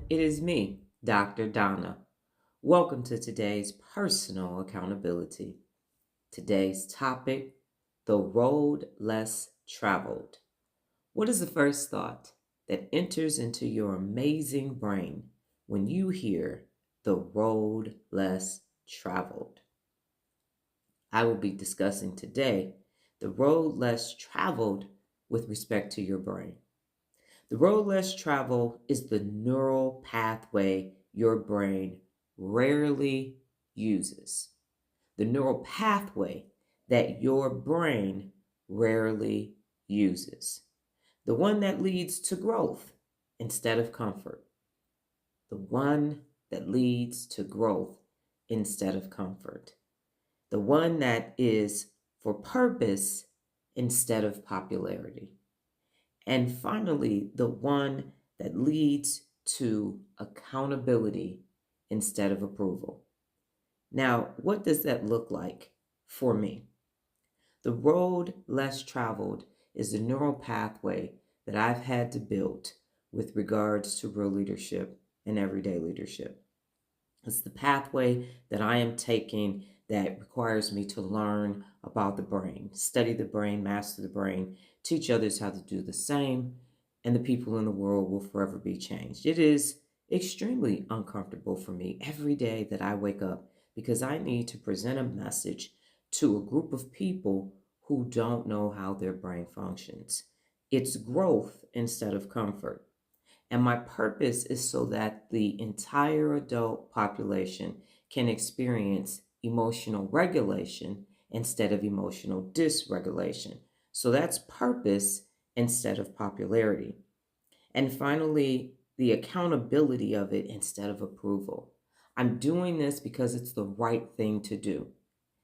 It is me, Dr. Donna. Welcome to today's personal accountability. Today's topic, the road less traveled. What is the first thought that enters into your amazing brain when you hear the road less traveled? I will be discussing today the road less traveled with respect to your brain. The road less traveled is the neural pathway your brain rarely uses. The neural pathway that your brain rarely uses. The one that leads to growth instead of comfort. The one that leads to growth instead of comfort. The one that is for purpose instead of popularity. And finally, the one that leads to accountability instead of approval. Now, what does that look like for me? The road less traveled is the neural pathway that I've had to build with regards to real leadership and everyday leadership. It's the pathway that I am taking that requires me to learn about the brain, study the brain, master the brain, teach others how to do the same, and the people in the world will forever be changed. It is extremely uncomfortable for me every day that I wake up because I need to present a message to a group of people who don't know how their brain functions. It's growth instead of comfort. And my purpose is so that the entire adult population can experience emotional regulation instead of emotional dysregulation. So that's purpose instead of popularity. And finally, the accountability of it instead of approval. I'm doing this because it's the right thing to do.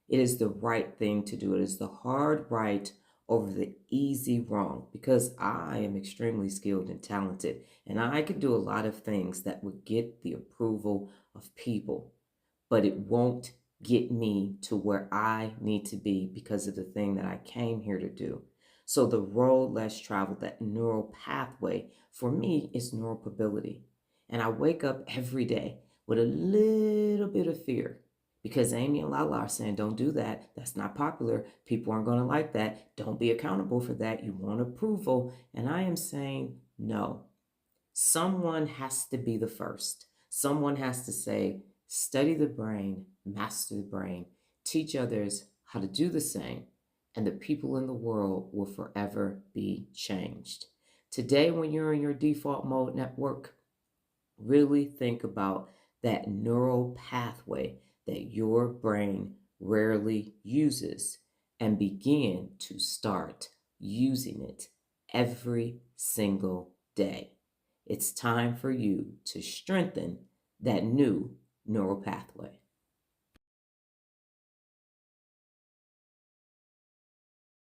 It is the right thing to do. It is the hard right over the easy wrong because I am extremely skilled and talented and I could do a lot of things that would get the approval of people, but it won't get me to where I need to be because of the thing that I came here to do. So the road less traveled, that neural pathway, for me is neuropability. And I wake up every day with a little bit of fear because Amy and Lala are saying, don't do that. That's not popular. People aren't going to like that. Don't be accountable for that. You want approval. And I am saying, no. Someone has to be the first. Someone has to say, study the brain, master the brain, teach others how to do the same, and the people in the world will forever be changed. Today, when you're in your default mode network, really think about that neural pathway that your brain rarely uses and begin to start using it every single day. It's time for you to strengthen that new neural pathway.